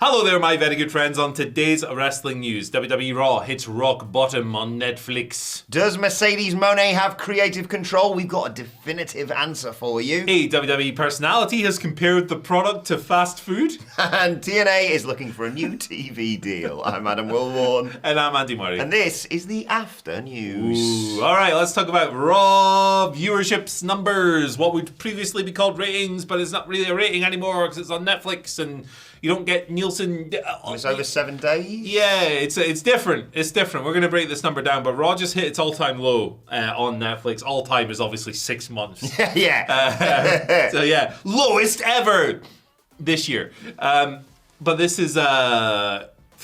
Hello there, my very good friends. On today's wrestling news, WWE Raw hits rock bottom on Netflix. Does Mercedes Moné have creative control? We've got a definitive answer for you. A WWE personality has compared the product to fast food. And TNA is looking for a new TV deal. I'm Adam Wilborn. And I'm Andy Murray. And this is the After News. All right, let's talk about Raw viewerships numbers. What would previously be called ratings, but it's not really a rating anymore because it's on Netflix and you don't get Nielsen. It's over 7 days? Yeah, it's different. It's different. We're going to break this number down, but Raw just hit its all-time low on Netflix. All-time is obviously 6 months. Yeah. So yeah, lowest ever this year. But this is for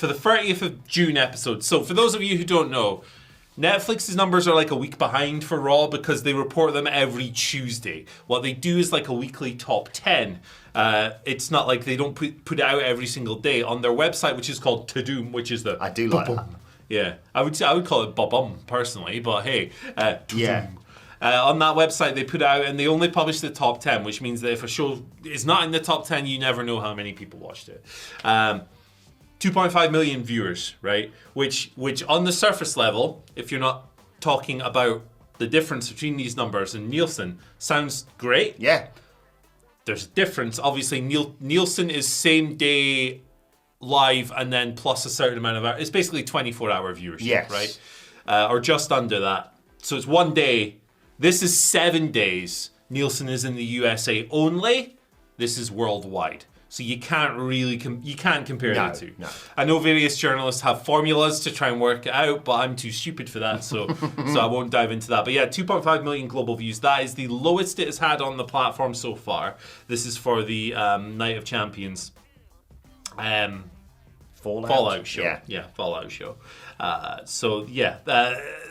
the 30th of June episode. So for those of you who don't know, Netflix's numbers are like a week behind for Raw because they report them every Tuesday. What they do is like a weekly top 10. It's not like they don't put it out every single day on their website, which is called Tadoom, which is the... I do like that. Yeah, I would call it Bobum personally, but hey, Yeah. On that website they put it out and they only publish the top 10, which means that if a show is not in the top 10, you never know how many people watched it. 2.5 million viewers, right? Which on the surface level, if you're not talking about the difference between these numbers and Nielsen, sounds great. Yeah. There's a difference. Obviously, Nielsen is same day live and then plus a certain amount of hours. It's basically 24-hour viewership, Yes. right? Or just under that. So it's 1 day. This is 7 days. Nielsen is in the USA only. This is worldwide. So you can't really you can't compare the two. No. I know various journalists have formulas to try and work it out, but I'm too stupid for that, so I won't dive into that. But yeah, 2.5 million global views. That is the lowest it has had on the platform so far. This is for the Night of Champions Fallout show. Yeah, Fallout show.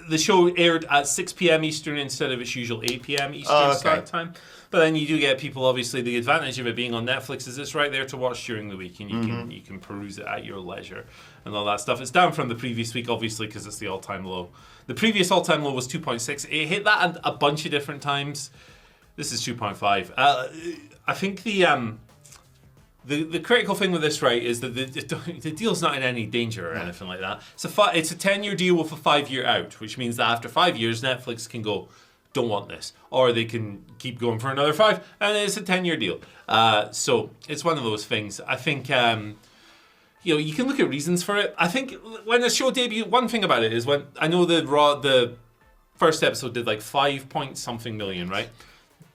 The show aired at 6 p.m. Eastern instead of its usual 8 p.m. Eastern start time. But then you do get people, obviously, the advantage of it being on Netflix is it's right there to watch during the week and you can peruse it at your leisure and all that stuff. It's down from the previous week, obviously, because it's the all-time low. The previous all-time low was 2.6. It hit that a bunch of different times. This is 2.5. I think the critical thing with this, right, is that the deal's not in any danger or anything like that. It's a 10-year deal with a 5-year out, which means that after 5 years, Netflix can go, don't want this. Or they can keep going for another 5, and it's a 10-year deal. So it's one of those things. I think, you can look at reasons for it. I think when a show debuted, one thing about it is when, I know the first episode did like 5-point-something million, right?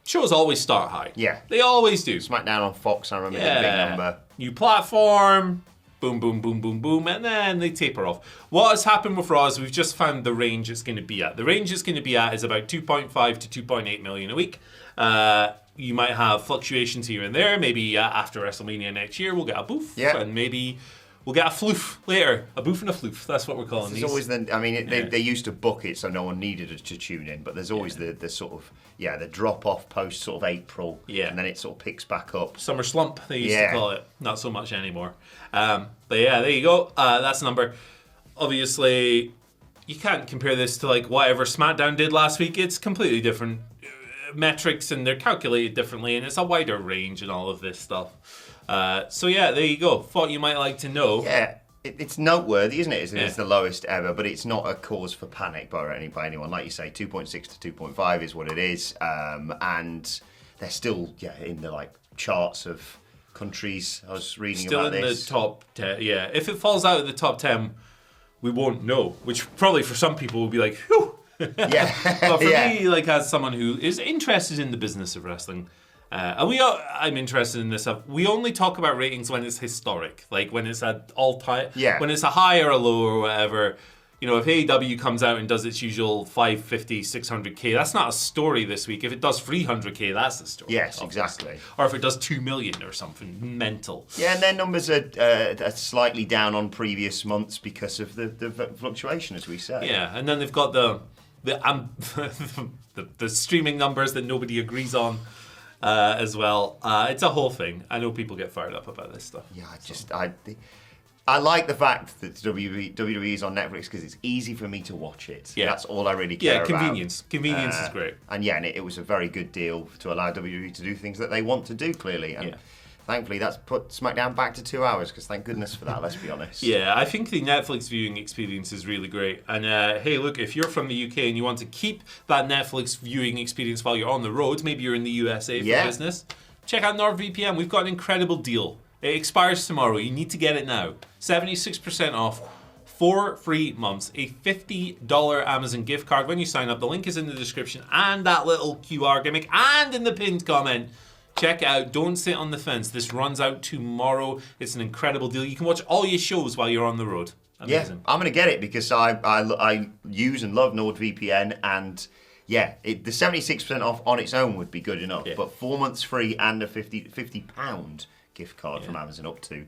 Shows always start high. Yeah. They always do. SmackDown on Fox, I remember the big number. New platform, boom, boom, boom, boom, boom, and then they taper off. What has happened with Raw is we've just found the range it's going to be at. The range it's going to be at is about 2.5 to 2.8 million a week. You might have fluctuations here and there. Maybe after WrestleMania next year, we'll get a boof. Yeah. And maybe we'll get a floof later. A boof and a floof. That's what we're calling these. There's always they used to book it so no one needed to tune in, but there's always the sort of, the drop-off post sort of April, and then it sort of picks back up. Summer slump, they used to call it. Not so much anymore. But yeah, there you go. That's the number. Obviously, you can't compare this to like whatever SmackDown did last week. It's completely different metrics, and they're calculated differently, and it's a wider range and all of this stuff. So yeah, there you go. Thought you might like to know. Yeah. It's noteworthy, isn't it? It's the lowest ever, but it's not a cause for panic by anyone. Like you say, 2.6 to 2.5 is what it is, and they're still in the like charts of countries. I was reading still about Still this. in the top 10. Yeah, if it falls out of the top 10, we won't know. Which probably for some people will be like, whew. Yeah, but for me, like as someone who is interested in the business of wrestling. I'm interested in this. We only talk about ratings when it's historic, like when it's at all time, when it's a high or a low or whatever. You know, if AEW comes out and does its usual 550, 600k, that's not a story this week. If it does 300k, that's the story. Yes, obviously. exactly. Or if it does 2 million or something mental. Yeah, and their numbers are slightly down on previous months because of the fluctuation, as we say. Yeah, and then they've got the streaming numbers that nobody agrees on. As well. It's a whole thing. I know people get fired up about this stuff. Yeah, I like the fact that WWE is on Netflix because it's easy for me to watch it. Yeah. That's all I really care about. Yeah, convenience. Convenience is great. And it was a very good deal to allow WWE to do things that they want to do, clearly. And thankfully that's put SmackDown back to 2 hours, because thank goodness for that, let's be honest. Yeah, I think the Netflix viewing experience is really great. And hey, look, if you're from the UK and you want to keep that Netflix viewing experience while you're on the road, maybe you're in the USA for business, check out NordVPN. We've got an incredible deal. It expires tomorrow. You need to get it now. 76% off. 4 free months, a $50 Amazon gift card when you sign up. The link is in the description and that little QR gimmick and in the pinned comment. Check it out. Don't sit on the fence. This runs out tomorrow. It's an incredible deal. You can watch all your shows while you're on the road. Amazing. Yeah, I'm going to get it because I use and love NordVPN, and yeah, the 76% off on its own would be good enough. Yeah. But 4 months free and a £50 gift card from Amazon up to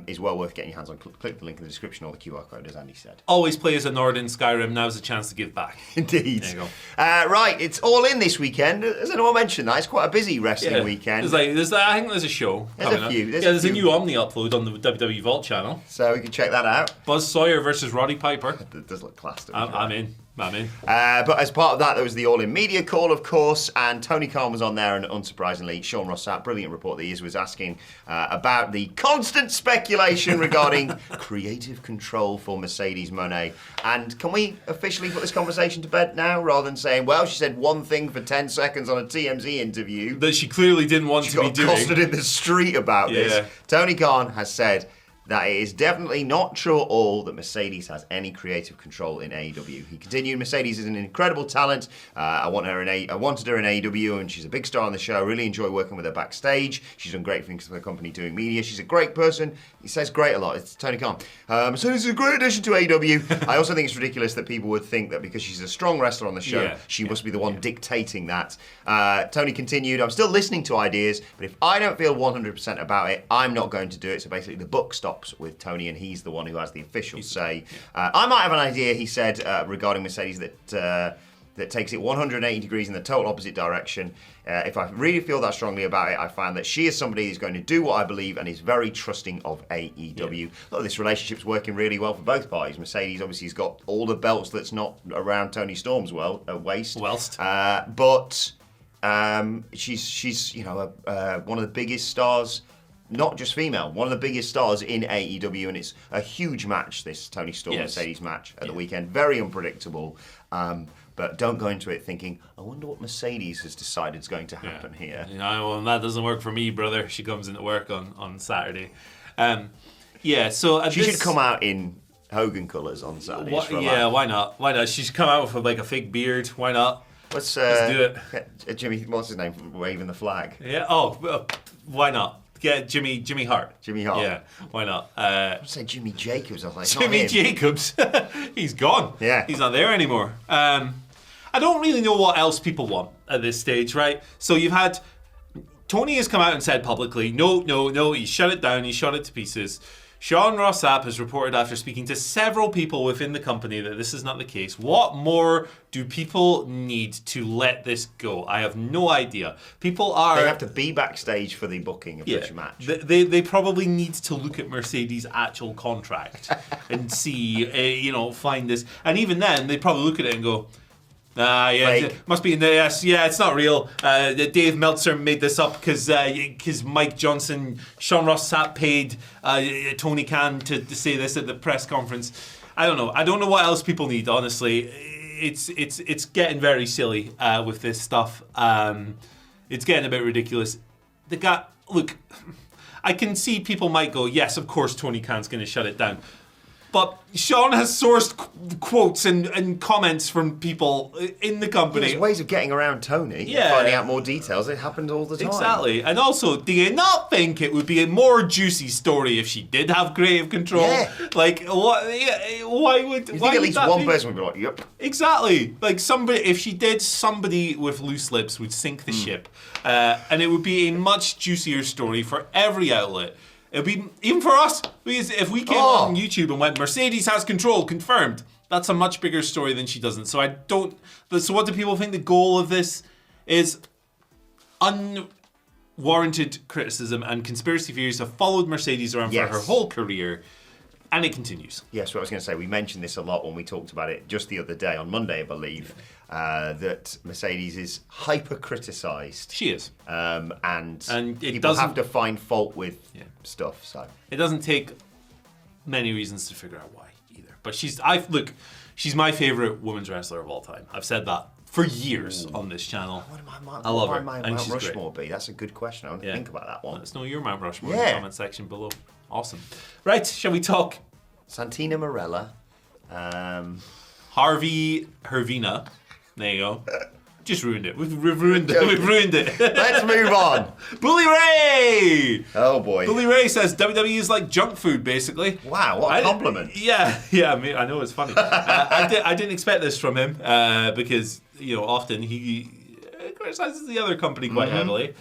is well worth getting your hands on. Click the link in the description or the QR code, as Andy said. Always play as a Nord in Skyrim. Now's a chance to give back. Indeed. There you go. Right, it's All In this weekend. Has anyone mentioned that? It's quite a busy wrestling weekend. I think there's a show. There's a few. There's a new Omni upload on the WWE Vault channel. So we can check that out. Buzz Sawyer versus Roddy Piper. That does look class. I'm in. But as part of that, there was the All In Media call, of course, and Tony Khan was on there, and unsurprisingly, Sean Rossap, brilliant report that he is, was asking about the constant speculation regarding creative control for Mercedes Moné. And can we officially put this conversation to bed now, rather than saying, well, she said one thing for 10 seconds on a TMZ interview that she clearly didn't want to be doing. She got accosted in the street about this. Tony Khan has said that it is definitely not true at all that Mercedes has any creative control in AEW. He continued, Mercedes is an incredible talent. I wanted her in AEW, and she's a big star on the show. I really enjoy working with her backstage. She's done great things for the company doing media. She's a great person. He says great a lot. It's Tony Khan. Mercedes is a great addition to AEW. I also think it's ridiculous that people would think that because she's a strong wrestler on the show, she must be the one dictating that. Tony continued, I'm still listening to ideas, but if I don't feel 100% about it, I'm not going to do it. So basically the buck stops with Tony, and he's the one who has the official say. I might have an idea, he said, regarding Mercedes that takes it 180 degrees in the total opposite direction. If I really feel that strongly about it, I find that she is somebody who's going to do what I believe and is very trusting of AEW. Look, this relationship's working really well for both parties. Mercedes obviously has got all the belts that's not around Tony Storm's waist. But she's one of the biggest stars. Not just female, one of the biggest stars in AEW, and it's a huge match, this Tony Storm-Mercedes match at the weekend. Very unpredictable, but don't go into it thinking, I wonder what Mercedes has decided is going to happen here. Well, that doesn't work for me, brother. She comes into work on Saturday. So she should come out in Hogan colours on Saturday. Why not? Why not? She should come out with like a fake beard. Why not? Let's do it. Jimmy, what's his name? Waving the flag. Yeah. Why not? Yeah, Jimmy Hart. Jimmy Hart. Yeah, why not? I was saying Jimmy Jacobs. I was like, Jimmy Jacobs. He's gone. Yeah. He's not there anymore. I don't really know what else people want at this stage, right? So you've had... Tony has come out and said publicly, no, he shut it down, he shot it to pieces. Sean Rossap has reported after speaking to several people within the company that this is not the case. What more do people need to let this go? I have no idea. They have to be backstage for the booking of such a match. They probably need to look at Mercedes' actual contract and see, find this. And even then, they probably look at it and go, it must be in the it's not real. Dave Meltzer made this up because Mike Johnson, Sean Rossap paid Tony Khan to say this at the press conference. I don't know. I don't know what else people need. Honestly, it's getting very silly with this stuff. It's getting a bit ridiculous. Look, I can see people might go, yes, of course Tony Khan's going to shut it down. But Sean has sourced quotes and comments from people in the company. There's ways of getting around Tony and finding out more details. It happened all the time. Exactly. And also, do you not think it would be a more juicy story if she did have creative control? Yeah. Like, what? Why would... You think at least one person would be like, yep. Exactly. Like, if she did, somebody with loose lips would sink the ship. And it would be a much juicier story for every outlet. It'd be, even for us, if we came on YouTube and went, Mercedes has control, confirmed, that's a much bigger story than she doesn't. So so what do people think the goal of this is? Unwarranted criticism and conspiracy theories have followed Mercedes around for her whole career. And it continues. Yes, what I was going to say, we mentioned this a lot when we talked about it just the other day, on Monday, I believe, that Mercedes is hyper-criticised. She is. And it people have to find fault with stuff. So it doesn't take many reasons to figure out why either. But she's my favourite women's wrestler of all time. I've said that for years on this channel. What I love her. my And Mount she's Rushmore great. be? That's a good question. I want to think about that one. Let us know your Mount Rushmore in the comment section below. Awesome. Right, shall we talk? Santina Marella. Harvey Hervina. There you go. Just ruined it. We've ruined it. We've ruined it. Let's move on. Bully Ray! Oh, boy. Bully Ray says WWE is like junk food, basically. Wow, what a compliment. Yeah, I mean, I know it's funny. I didn't expect this from him because, often he criticizes the other company quite heavily.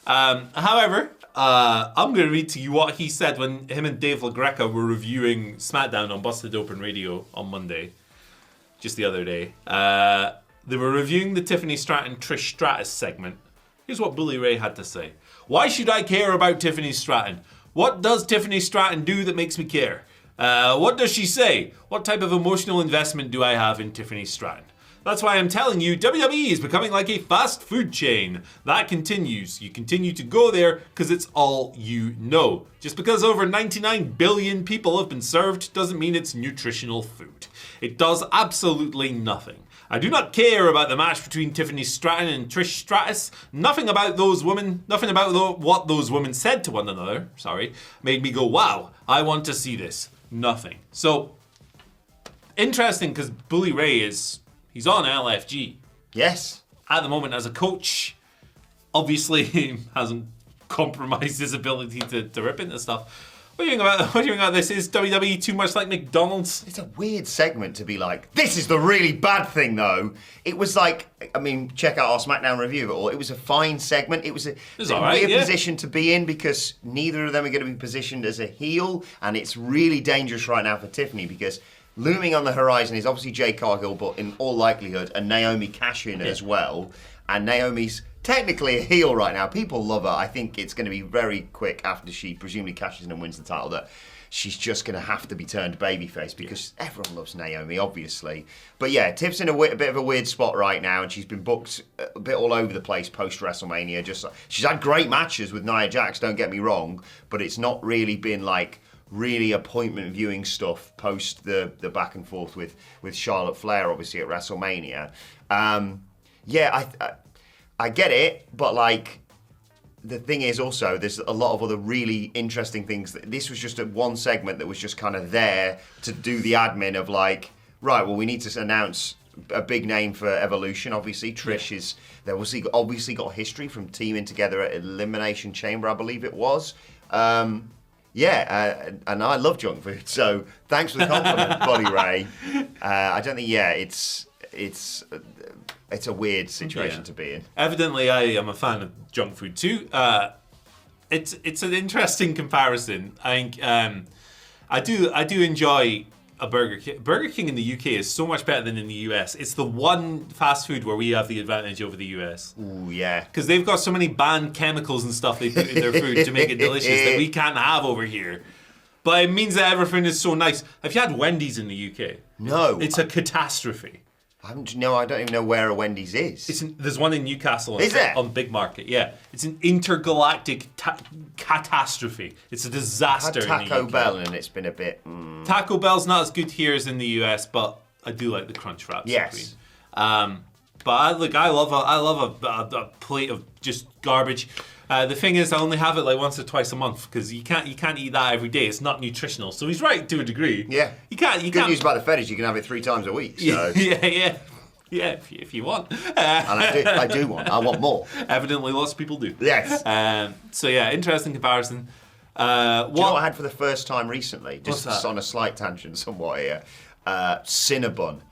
However, I'm going to read to you what he said when him and Dave LaGreca were reviewing SmackDown on Busted Open Radio on Monday, just the other day. They were reviewing the Tiffany Stratton-Trish Stratus segment. Here's what Bully Ray had to say. Why should I care about Tiffany Stratton? What does Tiffany Stratton do that makes me care? What does she say? What type of emotional investment do I have in Tiffany Stratton? That's why I'm telling you, WWE is becoming like a fast food chain. That continues. You continue to go there because it's all you know. Just because over 99 billion people have been served doesn't mean it's nutritional food. It does absolutely nothing. I do not care about the match between Tiffany Stratton and Trish Stratus. Nothing about what those women said to one another, made me go, wow, I want to see this. Nothing. So, interesting because Bully Ray he's on LFG. Yes. At the moment as a coach, obviously he hasn't compromised his ability to rip into stuff. What do you think about this? Is WWE too much like McDonald's? It's a weird segment to be like, this is the really bad thing, though. It was like, check out our SmackDown review of it all. It was a fine segment. It was a weird position to be in because neither of them are going to be positioned as a heel, and it's really dangerous right now for Tiffany because looming on the horizon is obviously Jade Cargill, but in all likelihood, a Naomi cash-in as well. And Naomi's technically a heel right now. People love her. I think it's going to be very quick after she presumably cashes in and wins the title that she's just going to have to be turned babyface because everyone loves Naomi, obviously. But yeah, Tiff's in a bit of a weird spot right now, and she's been booked a bit all over the place post-WrestleMania. She's had great matches with Nia Jax, don't get me wrong, but it's not really been like really appointment viewing stuff post the back and forth with Charlotte Flair, obviously, at WrestleMania. I get it, but like the thing is also there's a lot of other really interesting things. This was just one segment that was just kind of there to do the admin of like, right, well, we need to announce a big name for Evolution. Obviously, Trish is they obviously got history from teaming together at Elimination Chamber, I believe it was. And I love junk food, so thanks for the compliment, Bully Ray. I don't think, it's a weird situation to be in. Evidently, I am a fan of junk food too. It's an interesting comparison. I think I do enjoy a Burger King. Burger King in the UK is so much better than in the US. It's the one fast food where we have the advantage over the US. Ooh, yeah. Because they've got so many banned chemicals and stuff they put in their food to make it delicious that we can't have over here. But it means that everything is so nice. Have you had Wendy's in the UK? No. It's a catastrophe. I don't even know where a Wendy's is. There's one in Newcastle. Is there? On Big Market, yeah. It's an intergalactic catastrophe. It's a disaster. I had Taco Bell and it's been a bit... Taco Bell's not as good here as in the US, but I do like the crunch wraps. Yes. But I love a plate of just garbage. The thing is, I only have it like once or twice a month because you can't eat that every day. It's not nutritional. So he's right to a degree. Yeah. You can't. Good news about the fetish, you can have it 3 times a week. So. Yeah. If you want. And I do want. I want more. Evidently, lots of people do. Yes. So yeah, interesting comparison. Do you know what I had for the first time recently? Just on a slight tangent somewhat here. Cinnabon.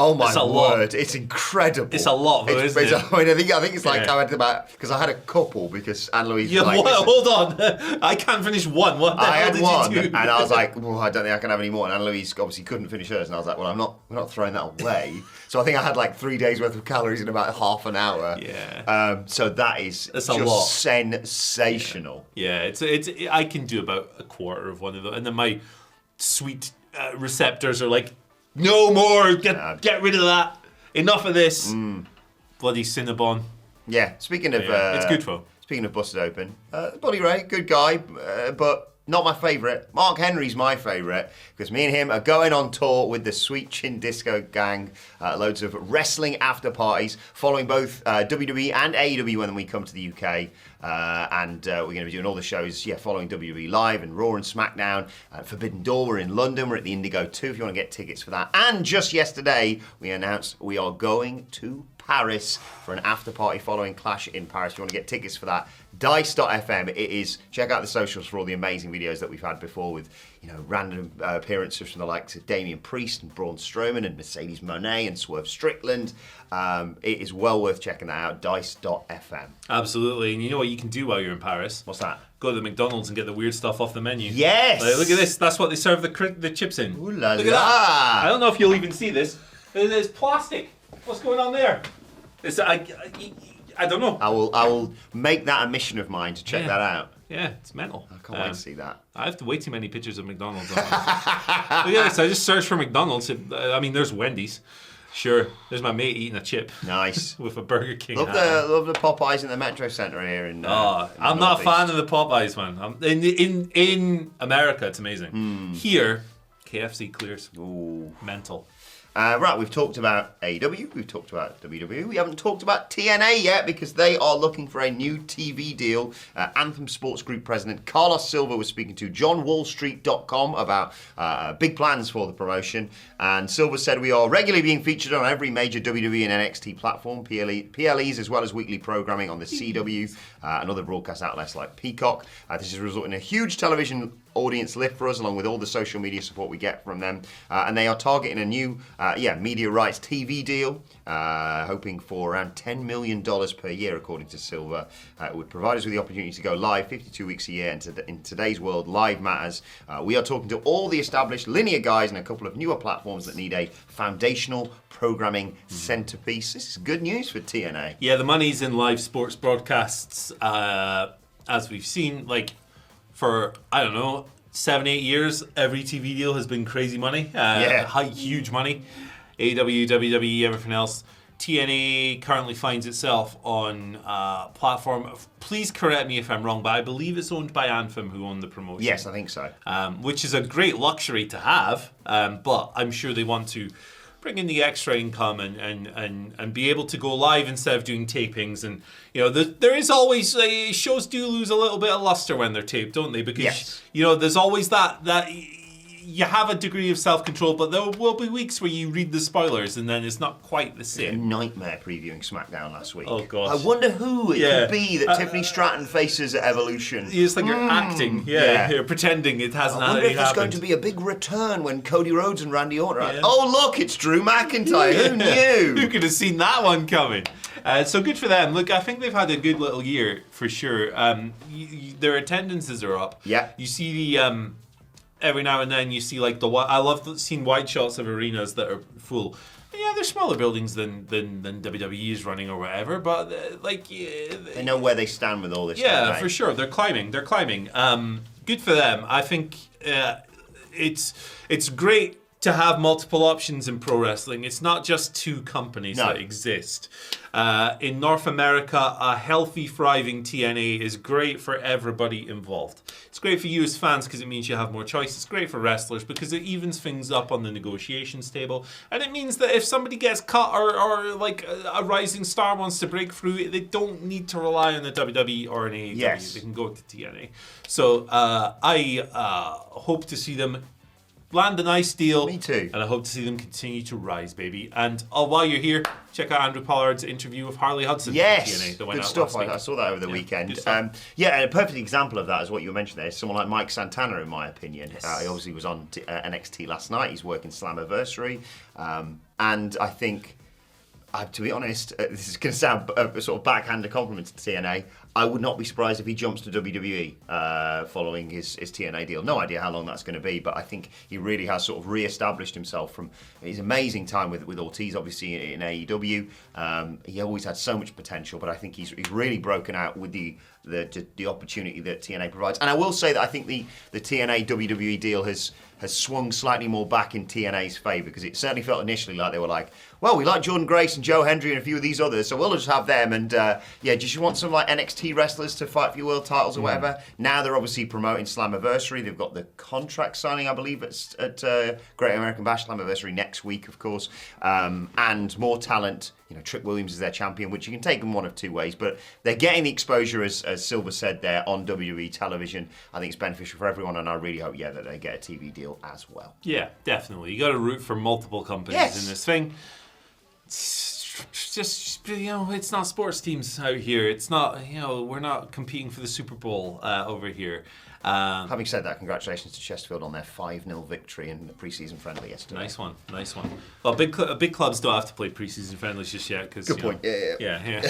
Oh my word! It's incredible. It's a lot, though, isn't it? I think it's like I had because I had a couple because Anne-Louise. Yeah, hold on, I can't finish one. What the hell did one, you do? And I was like, well, I don't think I can have any more. And Anne-Louise obviously couldn't finish hers, and I was like, well, we're not throwing that away. So I think I had like 3 days worth of calories in about half an hour. Yeah. So that is just a lot. Sensational. Yeah, it's I can do about a quarter of one of them, and then my sweet receptors are like, no more, get rid of that. Enough of this. Bloody Cinnabon. Yeah, speaking of... it's good fun. Speaking of Busted Open, Bully Ray, good guy, but not my favourite. Mark Henry's my favourite, because me and him are going on tour with the Sweet Chin Disco Gang. Loads of wrestling after parties, following both WWE and AEW when we come to the UK. And we're going to be doing all the shows, following WWE Live and Raw and SmackDown. Forbidden Door, we're in London, we're at the Indigo 2 if you want to get tickets for that. And just yesterday, we announced we are going to Paris for an after party following Clash in Paris. If you want to get tickets for that, dice.fm. It is, check out the socials for all the amazing videos that we've had before with, random appearances from the likes of Damian Priest and Braun Strowman and Mercedes Moné and Swerve Strickland. It is well worth checking that out, dice.fm. Absolutely. And you know what you can do while you're in Paris? What's that? Go to the McDonald's and get the weird stuff off the menu. Yes! Like, look at this. That's what they serve the chips in. Ooh la look at that. I don't know if you'll even see this. It's plastic. What's going on there? I don't know. I will make that a mission of mine to check that out. Yeah, it's mental. I can't wait to see that. I have way too many pictures of McDonald's. So I just searched for McDonald's. There's Wendy's. Sure, there's my mate eating a chip. Nice. With a Burger King. Love the Popeyes in the Metro Centre here. I'm not a fan of the Popeyes, man. In America, it's amazing. Here, KFC clears. Ooh. Mental. Right, we've talked about AEW, we've talked about WWE, we haven't talked about TNA yet because they are looking for a new TV deal. Anthem Sports Group President Carlos Silva was speaking to JohnWallStreet.com about big plans for the promotion, and Silva said, we are regularly being featured on every major WWE and NXT platform, PLEs as well as weekly programming on the CW and other broadcast outlets like Peacock. This is resulting in a huge television audience lift for us, along with all the social media support we get from them, and they are targeting a new media rights TV deal, hoping for around $10 million per year, according to Silva. It would provide us with the opportunity to go live 52 weeks a year, and in today's world, live matters. We are talking to all the established linear guys and a couple of newer platforms that need a foundational programming centerpiece. This is good news for TNA. Yeah, the money's in live sports broadcasts, as we've seen, for, 7-8 years, every TV deal has been crazy money. Huge money. AEW, WWE, everything else. TNA currently finds itself on a platform. Please correct me if I'm wrong, but I believe it's owned by Anthem, who own the promotion. Yes, I think so. Which is a great luxury to have, but I'm sure they want to bring in the extra income and be able to go live instead of doing tapings. And there is always shows do lose a little bit of luster when they're taped, don't they? Because there's always that you have a degree of self-control, but there will be weeks where you read the spoilers and then it's not quite the same. A nightmare previewing SmackDown last week. Oh god! I wonder who it could be that Tiffany Stratton faces at Evolution. It's like you're acting, you're pretending it hasn't happened. I wonder if there's going to be a big return when Cody Rhodes and Randy Orton are oh look, it's Drew McIntyre. Who knew? Who could have seen that one coming? So good for them. Look, I think they've had a good little year for sure. Their attendances are up. Yeah. You see the every now and then you see I love seeing wide shots of arenas that are full. Yeah, they're smaller buildings than WWE is running or whatever, but they know where they stand with all this. Yeah, for sure. They're climbing. Good for them. I think it's great to have multiple options in pro wrestling. It's not just two companies that exist. In North America, a healthy, thriving TNA is great for everybody involved. It's great for you as fans because it means you have more choice. It's great for wrestlers because it evens things up on the negotiations table. And it means that if somebody gets cut or a rising star wants to break through, they don't need to rely on the WWE or an AEW. Yes. They can go to TNA. So I hope to see them land a nice deal. Me too. And I hope to see them continue to rise, baby. And while you're here, check out Andrew Pollard's interview with Harley Hudson. Yes, TNA that good stuff. I saw that over the weekend. And a perfect example of that is what you mentioned there. Is someone like Mike Santana, in my opinion. He obviously was on NXT last night. He's working Slammiversary. And I think, to be honest, this is going to sound a sort of backhanded compliment to TNA. I would not be surprised if he jumps to WWE following his TNA deal. No idea how long that's going to be, but I think he really has sort of re-established himself from his amazing time with Ortiz, obviously, in AEW. He always had so much potential, but I think he's really broken out with the opportunity that TNA provides. And I will say that I think the TNA WWE deal has has swung slightly more back in TNA's favour, because it certainly felt initially like they were like, well, we like Jordan Grace and Joe Hendry and a few of these others, so we'll just have them. And just you want some like NXT wrestlers to fight for your world titles or whatever. Now they're obviously promoting Slammiversary. They've got the contract signing, I believe, at Great American Bash Slammiversary next week, of course, and more talent. Trick Williams is their champion, which you can take them one of two ways, but they're getting the exposure, as Silver said there, on WWE television. I think it's beneficial for everyone, and I really hope, that they get a TV deal as well. Yeah, definitely. You got to root for multiple companies in this thing. It's just, it's not sports teams out here. It's not, we're not competing for the Super Bowl over here. Having said that, congratulations to Chesterfield on their 5-0 victory in the preseason friendly yesterday. Nice one. Well, big clubs don't have to play preseason friendlies just yet, because good point. Yeah.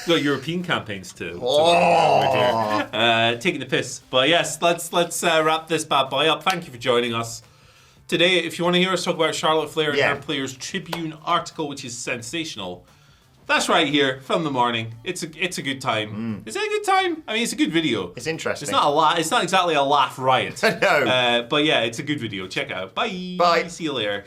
Got European campaigns to over here. Taking the piss, but yes, let's wrap this bad boy up. Thank you for joining us today. If you want to hear us talk about Charlotte Flair and her Players Tribune article, which is sensational. That's right here from the morning. It's a good time. Is it a good time? I mean, it's a good video. It's interesting. It's not exactly a laugh riot. No. But yeah, it's a good video. Check it out. Bye. Bye. See you later.